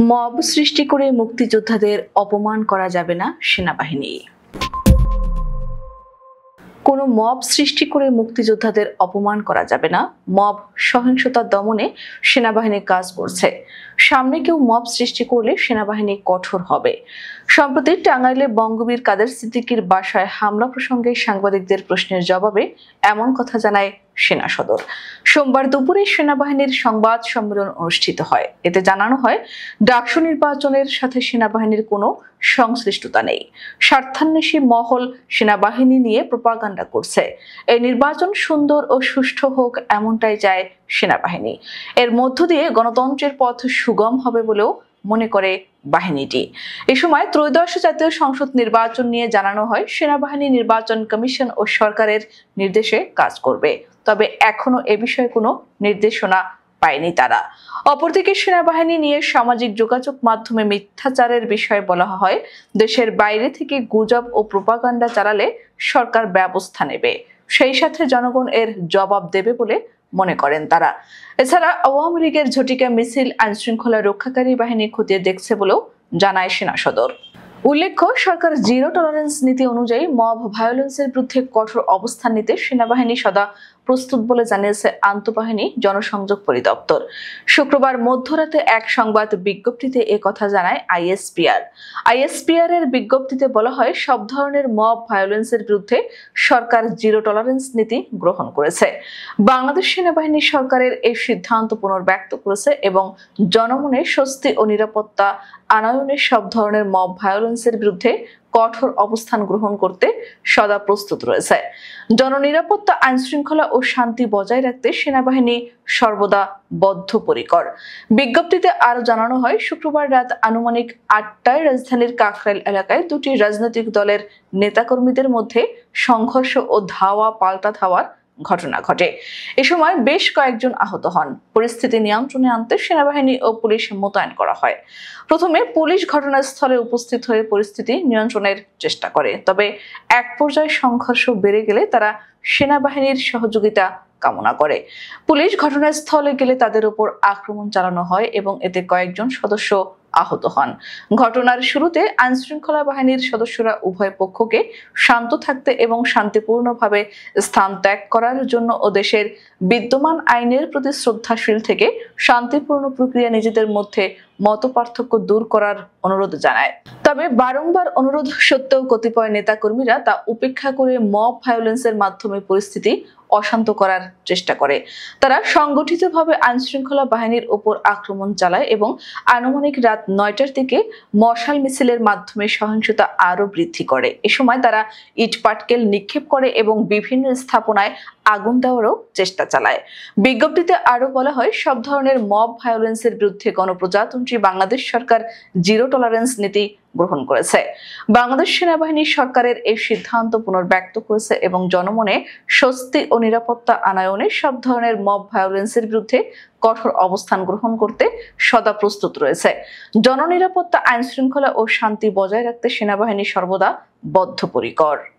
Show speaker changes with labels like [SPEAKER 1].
[SPEAKER 1] Mob সৃষ্টি করে মুক্তিযোদ্ধাদের অপমান করা যাবে না সেনাবাহিনী। কোনো মব সৃষ্টি করে মুক্তিযোদ্ধাদের অপমান করা যাবে না। মব সহিংসতা দমনে সেনাবাহিনী কাজ করছে। সামনে কেউ মব সৃষ্টি করলে সেনাবাহিনী কঠোর হবে। সম্প্রতি টাঙ্গাইলে বঙ্গবীর কাদের সিদ্দিকীর বাসায় হামলা প্রসঙ্গে সাংবাদিকদের প্রশ্নের জবাবে এমন কথা জানায় সেনা সদর। সোমবার দুপুরে সেনাবাহিনীর সংবাদ সম্মেলন অনুষ্ঠিত হয়। এতে জানানো হয়, ডাকসু নির্বাচনের সাথে সেনাবাহিনীর কোনো সংশ্লিষ্টতা নেই। স্বার্থান্বেষী মহল সেনাবাহিনী নিয়ে প্রোপাগান্ডা করছে। এই নির্বাচন সুন্দর ও সুষ্ঠু হোক, এমনটাই চায় সেনাবাহিনী। এর মধ্য দিয়ে গণতন্ত্রের পথ সুগম হবে বলেও মনে করে বাহিনীটি। এ সময় ত্রয়োদশ জাতীয় সংসদ নির্বাচন নিয়ে জানানো হয়, সেনাবাহিনী নির্বাচন কমিশন ও সরকারের নির্দেশে কাজ করবে। তবে এখনো এ বিষয়ে কোনো নির্দেশনা পায়নি তারা। অপরদিকে সেনাবাহিনী নিয়ে সামাজিক যোগাযোগ মাধ্যমে মিথ্যাচারের বিষয়ে বলা হয়, দেশের বাইরে থেকে গুজব ও প্রোপাগান্ডা চালালে সরকার ব্যবস্থা নেবে, সেই সাথে জনগণ এর জবাব দেবে বলে মনে করেন তারা। এছাড়া আওয়ামী লীগের ঝটিকা মিছিল আইনশৃঙ্খলা রক্ষাকারী বাহিনী খতিয়ে দেখছে বলেও জানায় সেনা সদর। উল্লেখ্য, সরকার জিরো টলারেন্স নীতি অনুযায়ী মব ভায়োলেন্সের বিরুদ্ধে কঠোর অবস্থান নিতে সেনাবাহিনী সদা প্রস্তুত বলে জানিয়েছে আন্তঃবাহিনী জনসংযোগ পরিদপ্তর। শুক্রবার মধ্যরাতে এক সংবাদ বিজ্ঞপ্তিতে কথা জানায় আইএসপিআর এর বিজ্ঞপ্তিতে বলা হয়, সব ধরনের মব ভায়োলেন্সের বিরুদ্ধে সরকার জিরো টলারেন্স নীতি গ্রহণ করেছে। বাংলাদেশ সেনাবাহিনী সরকারের এই সিদ্ধান্ত পুনর্ব্যক্ত করেছে এবং জনমনে স্বস্তি ও নিরাপত্তা আনয়নে সব ধরনের মব ভায়োলেন্সের বিরুদ্ধে কঠোর অবস্থান গ্রহণ করতে সদা প্রস্তুত রয়েছে। জননিরাপত্তা, আইনশৃঙ্খলা ও শান্তি বজায় রাখতে সেনাবাহিনী সর্বদা বদ্ধপরিকর। বিজ্ঞপ্তিতে আরো জানানো হয়, শুক্রবার রাত আনুমানিক 8টায় রাজধানীর কাকরাইল এলাকায় দুটি রাজনৈতিক দলের নেতাকর্মীদের মধ্যে সংঘর্ষ ও ধাওয়া পাল্টা ধাওয়ার ঘটনা ঘটে। এ সময় বেশ কয়েকজন আহত হন। পরিস্থিতি নিয়ন্ত্রণে আনতে সেনাবাহিনী ও পুলিশ মোতায়েন করা হয়। প্রথমে পুলিশ ঘটনাস্থলে উপস্থিত হয়ে পরিস্থিতি নিয়ন্ত্রণের চেষ্টা করে, তবে এক পর্যায়ে সংঘর্ষ বেড়ে গেলে তারা সেনাবাহিনীর সহযোগিতা কামনা করে। পুলিশ ঘটনাস্থলে গেলে তাদের উপর আক্রমণ চালানো হয় এবং এতে কয়েকজন সদস্য আহত হন। ঘটনার শুরুতে আইনশৃঙ্খলা বাহিনীর সদস্যরা উভয় পক্ষকে শান্ত থাকতে এবং শান্তিপূর্ণভাবে স্থান ত্যাগ করার জন্য ও দেশের বিদ্যমান আইনের প্রতি শ্রদ্ধাশীল থেকে শান্তিপূর্ণ প্রক্রিয়া নিজেদের মধ্যে মতপার্থক্য দূর করার অনুরোধ জানায়। তবে বারংবার অনুরোধ সত্ত্বেও কতিপয় নেতাকর্মীরা তা উপেক্ষা করে মব ভায়োলেন্সের মাধ্যমে পরিস্থিতি অশান্ত করার চেষ্টা করে। তারা সংগঠিতভাবে আইনশৃঙ্খলা বাহিনীর উপর আক্রমণ চালায় এবং আনুমানিক রাত 9টার দিকে মশাল মিছিলের মাধ্যমে সহিংসতা আরো বৃদ্ধি করে। এ সময় তারা ইট পাটকেল নিক্ষেপ করে এবং বিভিন্ন স্থাপনায় আগুন দেওয়ারও চেষ্টা চালায়। বিজ্ঞপ্তিতে আরো বলা হয়, সব ধরনের মব ভায়োলেন্সের বিরুদ্ধে গণপ্রজাতন্ত্রী বাংলাদেশ সরকার জিরো টলারেন্স নীতি গ্রহণ করেছে। বাংলাদেশ সেনাবাহিনী সরকারের এই সিদ্ধান্ত পুনর্ব্যক্ত করেছে এবং জনমনে স্বস্তি ও নিরাপত্তা আনয়নে সব ধরনের মব ভায়োলেন্সের বিরুদ্ধে কঠোর অবস্থান গ্রহণ করতে সদা প্রস্তুত রয়েছে। জননিরাপত্তা, আইনশৃঙ্খলা ও শান্তি বজায় রাখতে সেনাবাহিনী সর্বদা বদ্ধপরিকর।